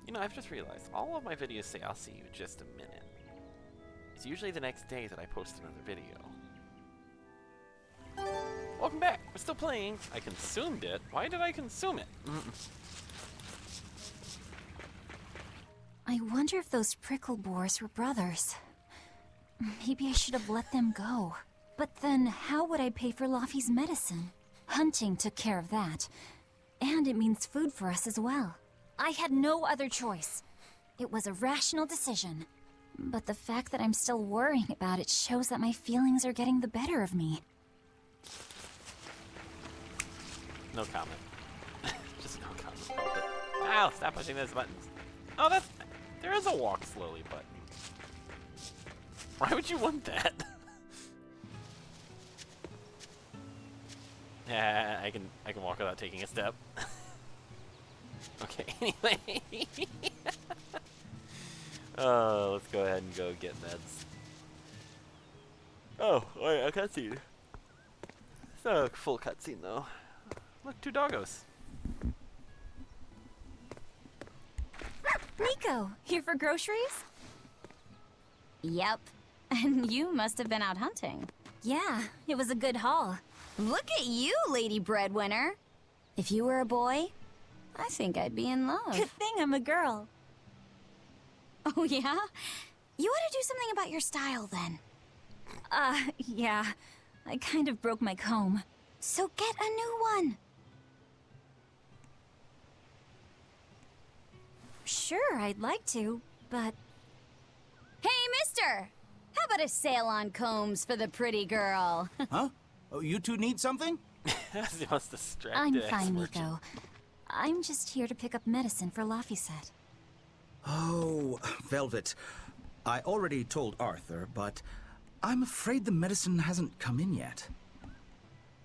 You know, I've just realized all of my videos say I'll see you in just a minute. It's usually the next day that I post another video. Welcome back! We're still playing. I consumed it. Why did I consume it? I wonder if those prickle boars were brothers. Maybe I should have let them go. But then, how would I pay for Laffy's medicine? Hunting took care of that. And it means food for us as well. I had no other choice. It was a rational decision. But the fact that I'm still worrying about it shows that my feelings are getting the better of me. No comment. Just no comment about it. Ow! Stop pushing those buttons. Oh, that's... There is a walk slowly button. Why would you want that? Yeah, I can walk without taking a step. Okay, anyway. Let's go ahead and go get meds. Oh, wait, a cutscene. It's not a full cutscene though. Look, 2 doggos. Nico, here for groceries? Yep. And you must have been out hunting. Yeah, it was a good haul. Look at you, Lady Breadwinner. If you were a boy, I think I'd be in love. Good thing I'm a girl. Oh, yeah? You ought to do something about your style, then. Yeah. I kind of broke my comb. So get a new one. Sure, I'd like to, but... Hey, mister! How about a sale on combs for the pretty girl? Huh? Oh, you two need something? That's the most distracted I'm fine, ex-merchant. Nico. I'm just here to pick up medicine for Laffy said. Oh, Velvet. I already told Arthur, but I'm afraid the medicine hasn't come in yet.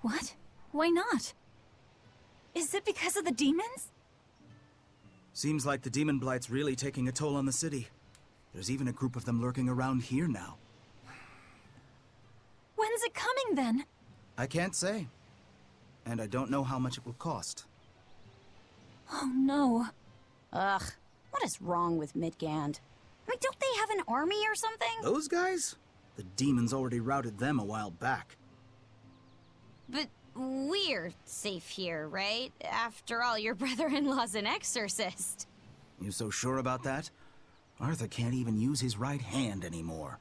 What? Why not? Is it because of the demons? Seems like the demon blight's really taking a toll on the city. There's even a group of them lurking around here now. When's it coming, then? I can't say. And I don't know how much it will cost. Oh, no. Ugh, what is wrong with Midgand? I mean, don't they have an army or something? Those guys? The demons already routed them a while back. But we're safe here, right? After all, your brother-in-law's an exorcist. You so sure about that? Arthur can't even use his right hand anymore.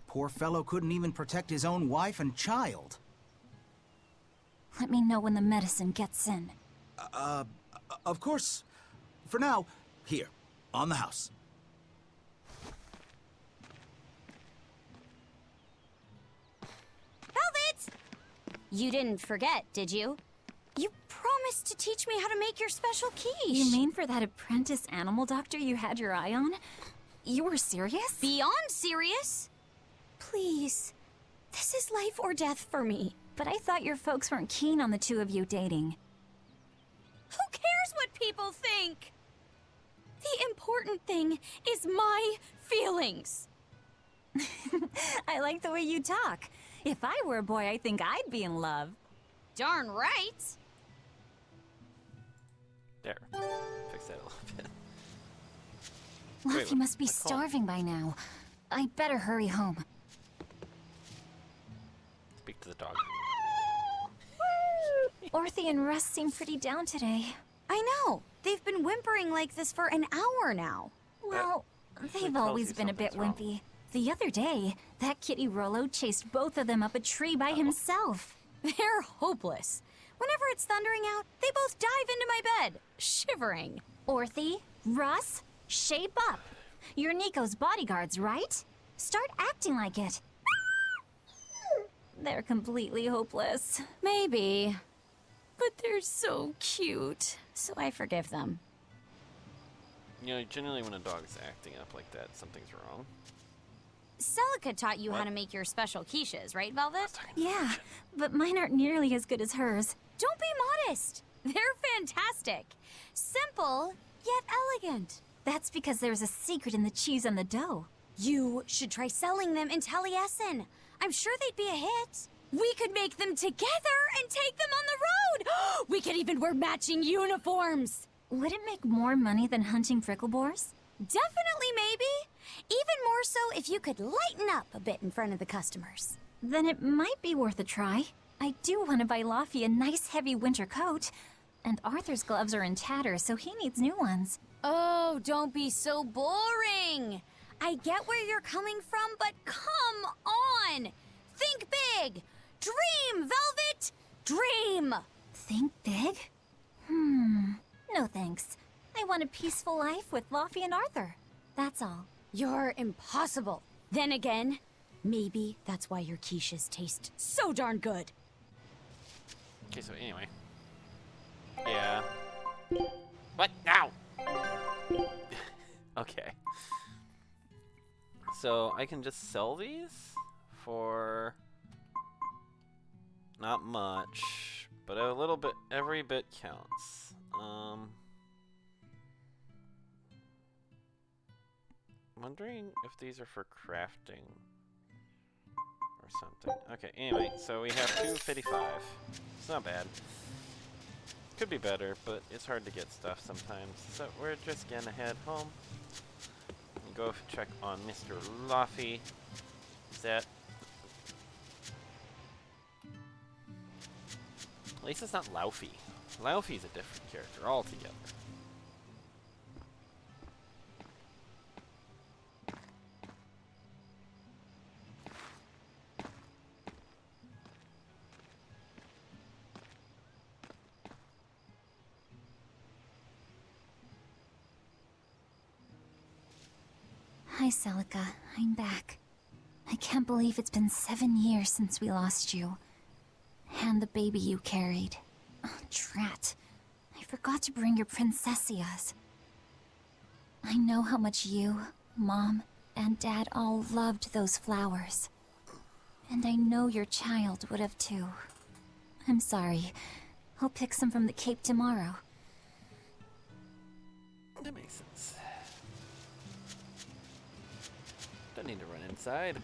Poor fellow couldn't even protect his own wife and child. Let me know when the medicine gets in. Of course. For now, here, on the house. Velvet! You didn't forget, did you? You promised to teach me how to make your special quiche. You mean for that apprentice animal doctor you had your eye on? You were serious? Beyond serious? Please. This is life or death for me. But I thought your folks weren't keen on the two of you dating. Who cares what people think? The important thing is my feelings. I like the way you talk. If I were a boy, I think I'd be in love. Darn right. There. Fix that a little bit. Laffy Wait, must be what's called? starving by now. I better hurry home. Speak to the dog. Orthy and Russ seem pretty down today. I know. They've been whimpering like this for an hour now. Well, usually they've tells always you been a bit something's wrong. wimpy. The other day, that kitty Rollo chased both of them up a tree by himself. They're hopeless. Whenever it's thundering out, they both dive into my bed, shivering. Orthy, Russ, shape up. You're Nico's bodyguards, right? Start acting like it. They're completely hopeless. Maybe. But they're so cute, so I forgive them. You know, generally when a dog's acting up like that, something's wrong. Celica taught you how What? to make your special quiches, right, Velvet? Yeah, but mine aren't nearly as good as hers. Don't be modest. They're fantastic. Simple, yet elegant. That's because there's a secret in the cheese and the dough. You should try selling them in Taliesin. I'm sure they'd be a hit. We could make them together and take them on the road. We could even wear matching uniforms. would it make more money than hunting pricklebores? Definitely, maybe. Even more so if you could lighten up a bit in front of the customers. Then it might be worth a try. I do want to buy Laufey a nice heavy winter coat. And Arthur's gloves are in tatters, so he needs new ones. Oh, don't be so boring. I get where you're coming from, but come on! Think big! Dream, Velvet! Dream! Think big? No thanks. I want a peaceful life with Laufey and Arthur. That's all. You're impossible. Then again, maybe that's why your quiches taste so darn good. Okay, so anyway. Yeah. What? Ow! Okay. So I can just sell these for not much, but a little bit. Every bit counts. Wondering if these are for crafting or something. Okay, anyway, so we have 255. It's not bad. Could be better, but it's hard to get stuff sometimes. So we're just gonna head home and go check on Mr. Laufey. At least it's not Laufey. Laufey's a different character altogether. Hi, Celica. I'm back. I can't believe it's been 7 years since we lost you. And the baby you carried. Oh, drat. I forgot to bring your princessias. I know how much you, Mom, and Dad all loved those flowers. And I know your child would have too. I'm sorry. I'll pick some from the Cape tomorrow. That makes sense. Don't need to run inside.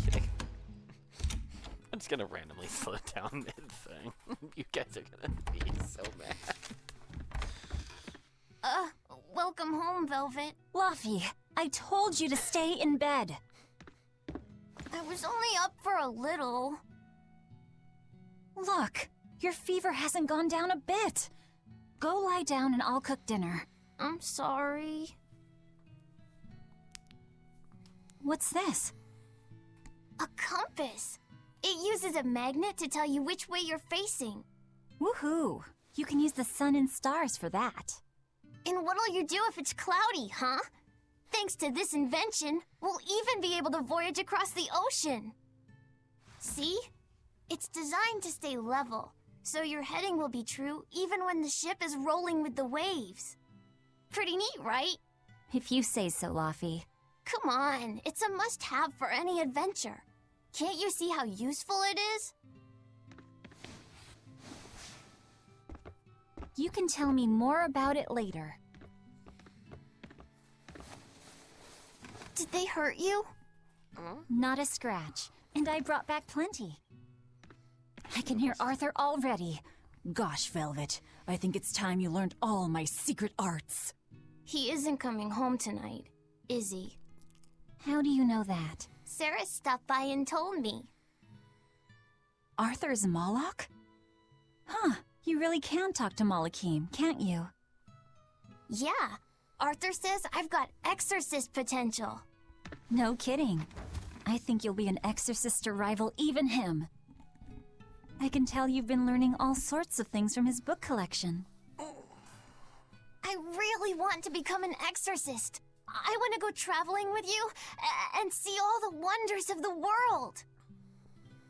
Kidding. I'm just gonna randomly slow down mid-thing. You guys are gonna be so mad. Welcome home, Velvet. Laufey, I told you to stay in bed. I was only up for a little. Look, your fever hasn't gone down a bit. Go lie down and I'll cook dinner. I'm sorry. What's this? A compass. It uses a magnet to tell you which way you're facing. Woohoo! You can use the sun and stars for that. And what'll you do if it's cloudy, huh? Thanks to this invention, we'll even be able to voyage across the ocean. See? It's designed to stay level, so your heading will be true even when the ship is rolling with the waves. Pretty neat, right? If you say so, Laufey. Come on, it's a must-have for any adventure. Can't you see how useful it is? You can tell me more about it later. Did they hurt you? Not a scratch, and I brought back plenty. I can hear Arthur already. Gosh, Velvet, I think it's time you learned all my secret arts. He isn't coming home tonight, is he? How do you know that? Sarah stopped by and told me. Arthur's Moloch? Huh, you really can talk to Malakim, can't you? Yeah, Arthur says I've got exorcist potential. No kidding. I think you'll be an exorcist to rival even him. I can tell you've been learning all sorts of things from his book collection. I really want to become an exorcist. I want to go traveling with you and see all the wonders of the world.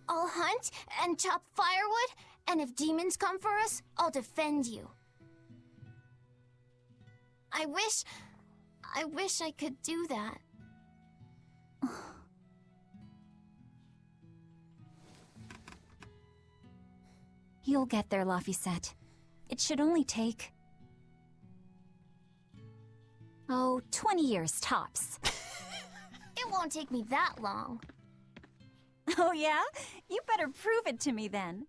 I'll hunt and chop firewood, and if demons come for us, I'll defend you. I wish I could do that. You'll get there, Laufey. It should only take... 20 years tops. It won't take me that long. Oh yeah? You better prove it to me then.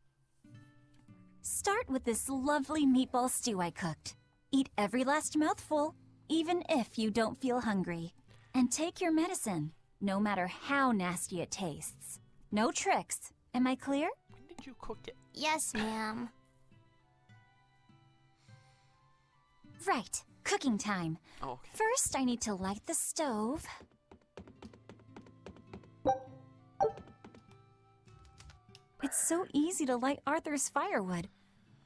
Start with this lovely meatball stew I cooked. Eat every last mouthful, even if you don't feel hungry. And take your medicine, no matter how nasty it tastes. No tricks. Am I clear? When did you cook it? Yes, ma'am. Right. Cooking time. Oh, okay. First, I need to light the stove. It's so easy to light Arthur's firewood.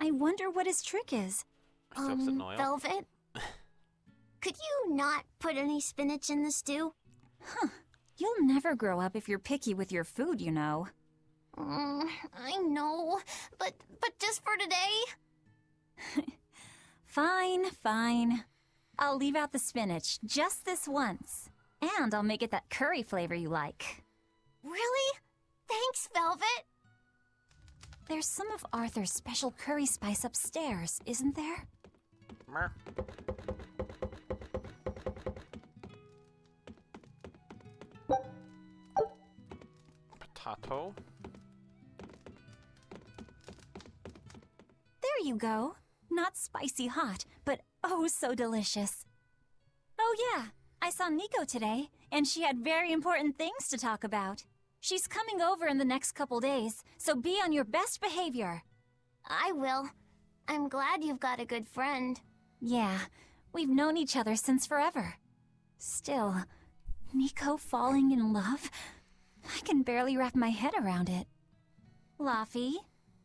I wonder what his trick is. Soaks it in oil. Velvet? Could you not put any spinach in the stew? You'll never grow up if you're picky with your food, you know. I know, but just for today? Fine, fine. I'll leave out the spinach just this once. And I'll make it that curry flavor you like. Really? Thanks, Velvet. There's some of Arthur's special curry spice upstairs, isn't there? Mer. Potato. There you go. Not spicy hot, but oh so delicious. Oh yeah, I saw Nico today, and she had very important things to talk about. She's coming over in the next couple days, so be on your best behavior. I will. I'm glad you've got a good friend. Yeah, we've known each other since forever. Still, Nico falling in love? I can barely wrap my head around it. Laffy,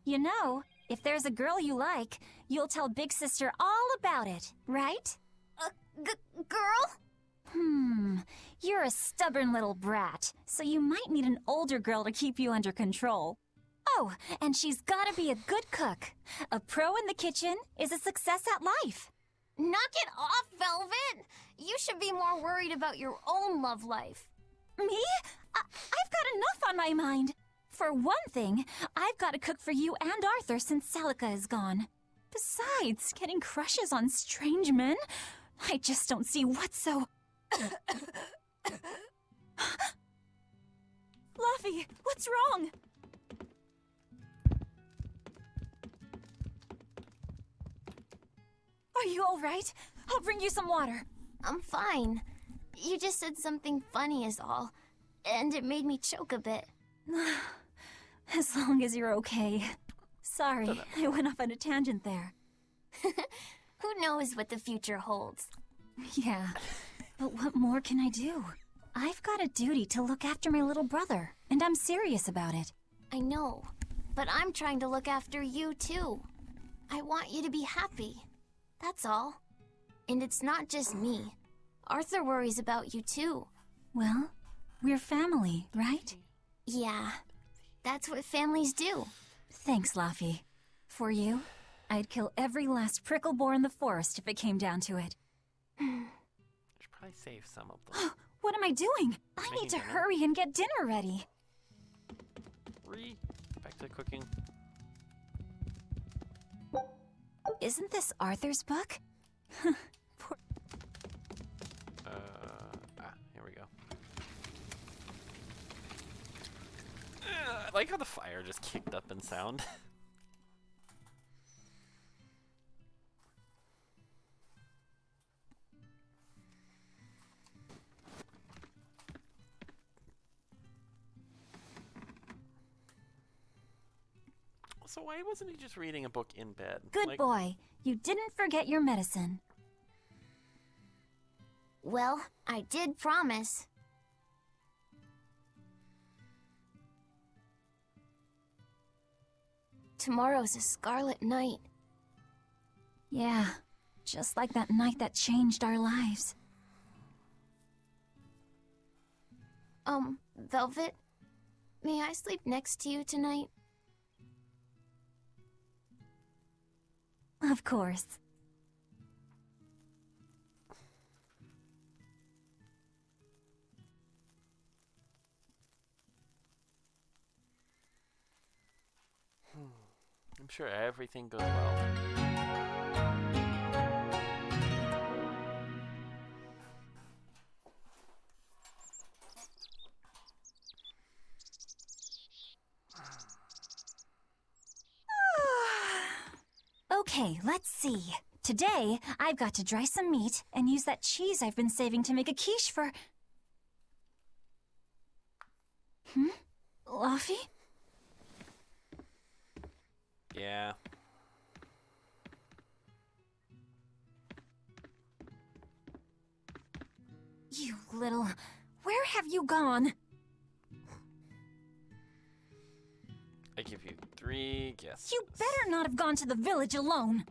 you know, if there's a girl you like, you'll tell Big Sister all about it, right? Girl? You're a stubborn little brat, so you might need an older girl to keep you under control. Oh, and she's gotta be a good cook. A pro in the kitchen is a success at life. Knock it off, Velvet! You should be more worried about your own love life. Me? I've got enough on my mind. For one thing, I've got to cook for you and Arthur since Celica is gone. Besides, getting crushes on strange men? I just don't see what's so... Luffy, what's wrong? Are you all right? I'll bring you some water. I'm fine. You just said something funny is all, and it made me choke a bit. As long as you're okay. Sorry, I went off on a tangent there. Who knows what the future holds? Yeah, but what more can I do? I've got a duty to look after my little brother, and I'm serious about it. I know, but I'm trying to look after you too. I want you to be happy. That's all. And it's not just me. Arthur worries about you too. Well, we're family, right? Yeah, that's what families do. Thanks, Laffy. For you, I'd kill every last prickle boar in the forest if it came down to it. Should probably save some of them. What am I doing? I Making need to dinner. hurry and get dinner ready. Back to cooking. Isn't this Arthur's book? Poor... Here we go. I like how the fire just kicked up in sound. So why wasn't he just reading a book in bed? Good boy. You didn't forget your medicine. Well, I did promise. Tomorrow's a scarlet night. Yeah, just like that night that changed our lives. Velvet, may I sleep next to you tonight? Of course. I'm sure everything goes well. Okay, let's see. Today, I've got to dry some meat and use that cheese I've been saving to make a quiche for... Luffy? Yeah. You little... Where have you gone? I give you 3 guesses. You better not have gone to the village alone.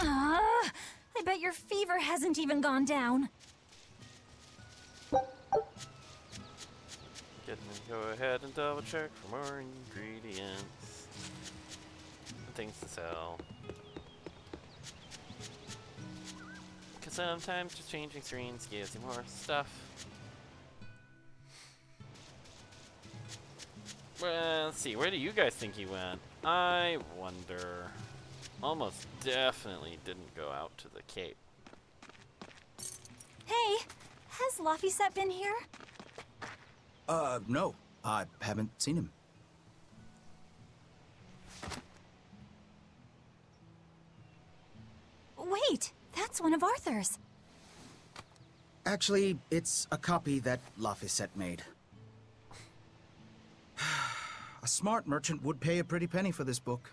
I bet your fever hasn't even gone down. Go ahead and double check for more ingredients and things to sell. Because sometimes just changing screens gives you more stuff. Well, let's see, where do you guys think he went? I wonder. Almost definitely didn't go out to the Cape. Hey, has Laphicet been here? No. I haven't seen him. Wait, that's one of Arthur's. Actually, it's a copy that Laphicet made. A smart merchant would pay a pretty penny for this book.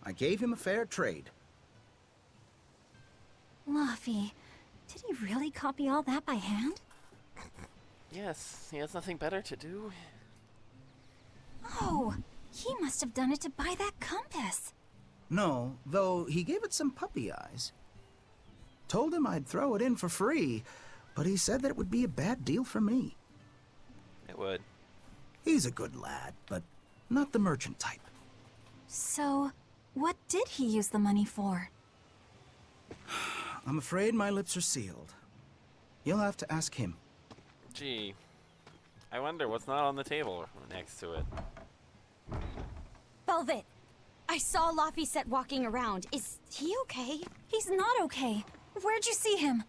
I gave him a fair trade. Laffy, did he really copy all that by hand? Yes, he has nothing better to do. Oh, he must have done it to buy that compass. No, though he gave it some puppy eyes. Told him I'd throw it in for free, but he said that it would be a bad deal for me. It would. He's a good lad, but not the merchant type. So, what did he use the money for? I'm afraid my lips are sealed. You'll have to ask him. Gee, I wonder what's not on the table next to it. Velvet, I saw Laphicet walking around. Is he okay? He's not okay. Where'd you see him?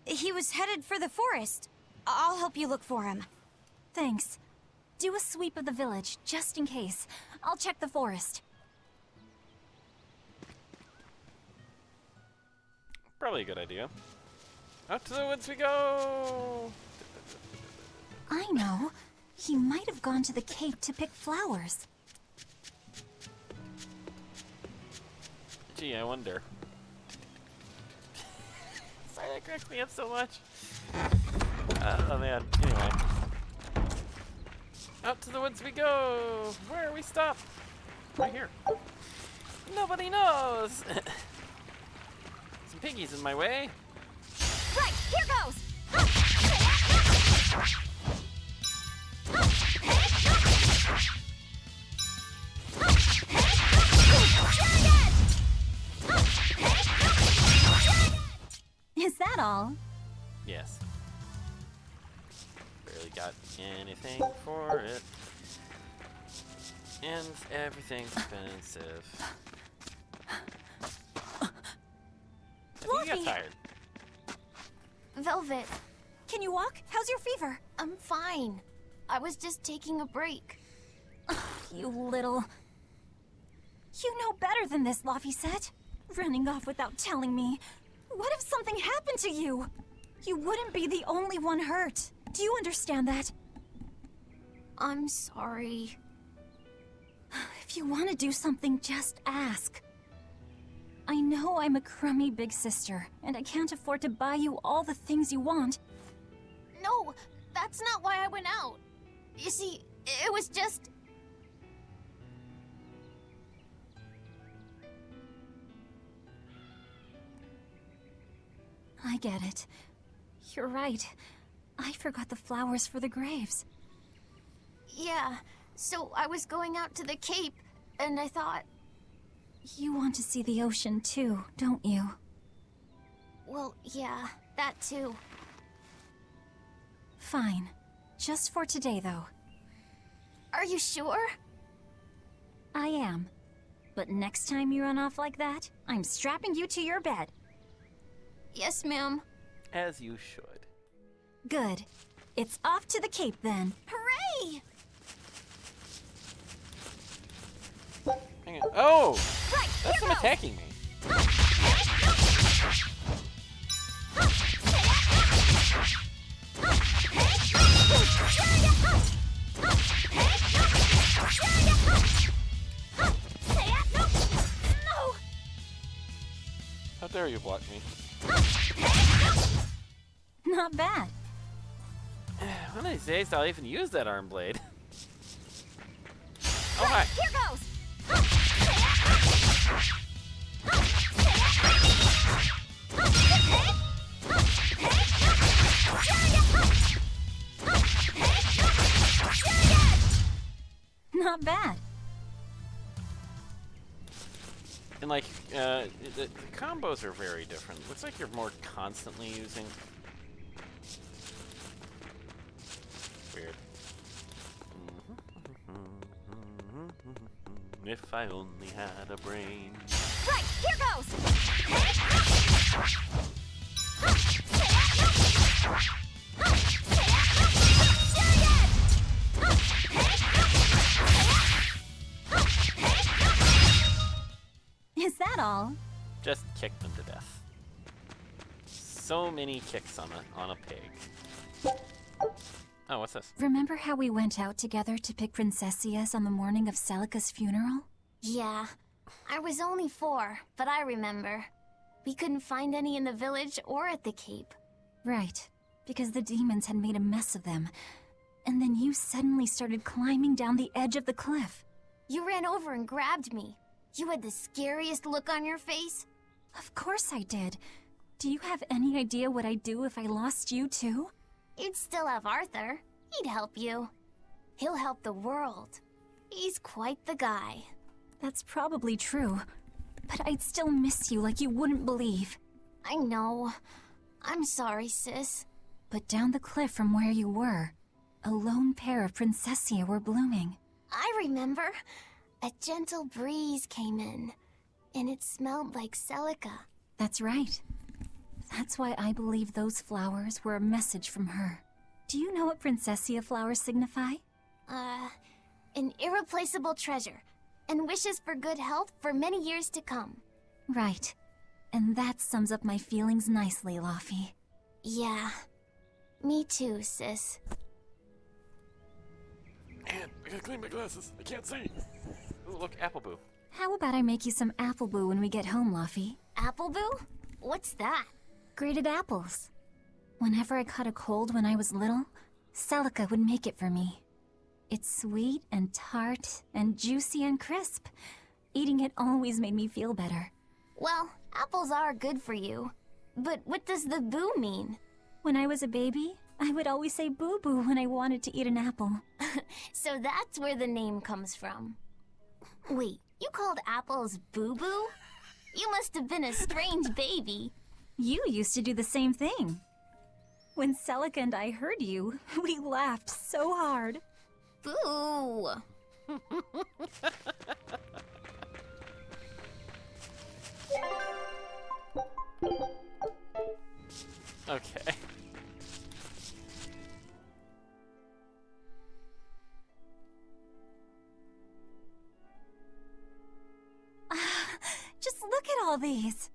He was headed for the forest. I'll help you look for him. Thanks. Do a sweep of the village, just in case. I'll check the forest. Probably a good idea. Out to the woods we go! I know. He might have gone to the Cape to pick flowers. Gee, I wonder. Sorry, that cracks me up so much. Oh man, anyway. Out to the woods we go! Where are we stopped? Right here. Nobody knows! Some piggies in my way. Right, here goes! Is that all? Yes. Barely got anything for it. And everything's expensive. I think you got Fluffy! tired. Velvet, Can you walk? How's your fever? I'm fine. I was just taking a break. You little... You know better than this, Laphicet. Running off without telling me. What if something happened to you? You wouldn't be the only one hurt. Do you understand that? I'm sorry. If you want to do something, just ask. I know I'm a crummy big sister, and I can't afford to buy you all the things you want. No, that's not why I went out. You see, it was just... I get it. You're right. I forgot the flowers for the graves. Yeah, so I was going out to the Cape, and I thought, You want to see the ocean too, don't you? well, yeah, that too. Fine. Just for today, though. Are you sure? I am. But next time you run off like that, I'm strapping you to your bed. Yes, ma'am. As you should. Good. It's off to the Cape then. Hooray! Hang on. Oh! Right, That's here him goes! attacking me. How dare you block me? Not bad. One of these days I'll even use that arm blade. Oh, hi. Here goes! Not bad. And like, the combos are very different. Looks like you're more constantly using. Weird. If I only had a brain. Right, here goes! Is that all? Just kick them to death. So many kicks on a pig. Oh, what's this? Remember how we went out together to pick princessias on the morning of Celica's funeral? Yeah. I was only 4, but I remember. We couldn't find any in the village or at the Cape. Right, because the demons had made a mess of them. And then you suddenly started climbing down the edge of the cliff. You ran over and grabbed me. You had the scariest look on your face. Of course I did. Do you have any idea what I'd do if I lost you too? You'd still have Arthur. He'd help you. He'll help the world. He's quite the guy. That's probably true. But I'd still miss you like you wouldn't believe. I know. I'm sorry, sis. But down the cliff from where you were, a lone pair of princessia were blooming. I remember. A gentle breeze came in, and it smelled like Celica. That's right. That's why I believe those flowers were a message from her. Do you know what princessia flowers signify? An irreplaceable treasure, and wishes for good health for many years to come. Right. And that sums up my feelings nicely, Laufey. Yeah. Me too, sis. And I gotta clean my glasses. I can't see. Ooh, look, Appleboo. How about I make you some apple boo when we get home, Laufey? Appleboo? What's that? Grated apples. Whenever I caught a cold when I was little, Celica would make it for me. It's sweet and tart and juicy and crisp. Eating it always made me feel better. Well, apples are good for you. But what does the boo mean? When I was a baby, I would always say boo-boo when I wanted to eat an apple. So that's where the name comes from. Wait, you called apples boo-boo? You must have been a strange baby. You used to do the same thing. When Celica and I heard you, we laughed so hard. Boo! Okay. Just look at all these.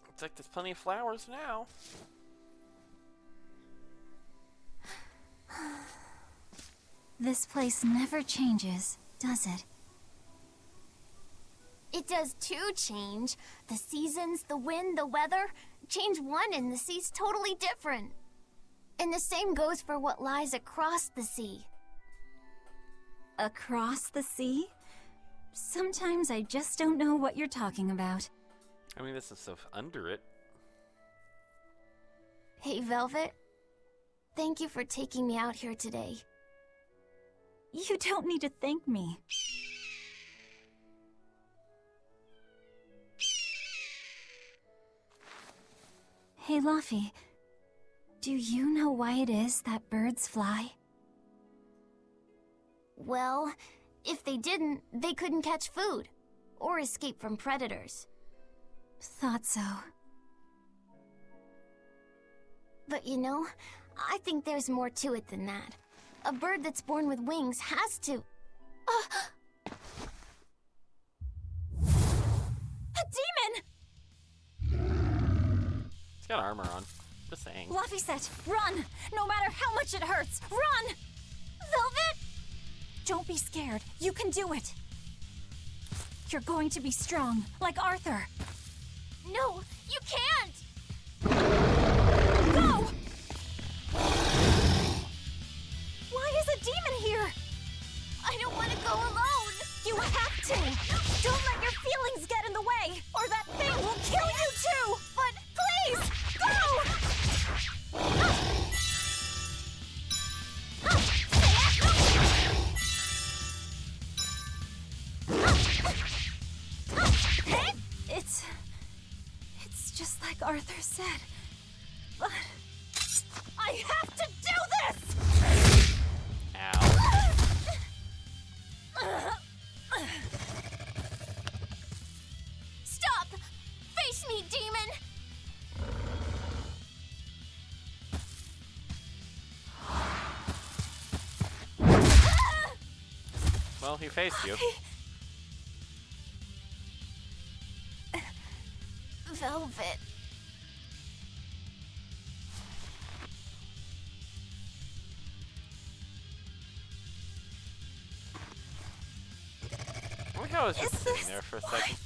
Looks like there's plenty of flowers now. This place never changes, does it? It does too change. The seasons, the wind, the weather. Change one and the sea's totally different. And the same goes for what lies across the sea. Across the sea? Sometimes I just don't know what you're talking about. I mean, this is stuff under it. Hey, Velvet. Thank you for taking me out here today. You don't need to thank me. Hey, Laufey. Do you know why it is that birds fly? Well, if they didn't, they couldn't catch food or escape from predators. Thought so. But you know, I think there's more to it than that. A bird that's born with wings has to... A demon! armor on. Just saying. Laphicet, run! No matter how much it hurts, run! Velvet! Don't be scared. You can do it. You're going to be strong, like Arthur. No, you can't! Go! Why is a demon here? I don't want to go alone! You have to! Don't let your feelings get in the way, or that thing will kill you too! But please, go! It's just like Arthur said. But I have to do this! Ow. Stop! Face me, demon! Well, he faced you. Velvet. I think I was just sitting there for a second.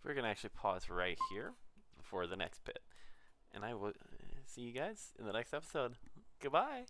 We're gonna actually pause right here before the next bit, and I will see you guys in the next episode. Goodbye.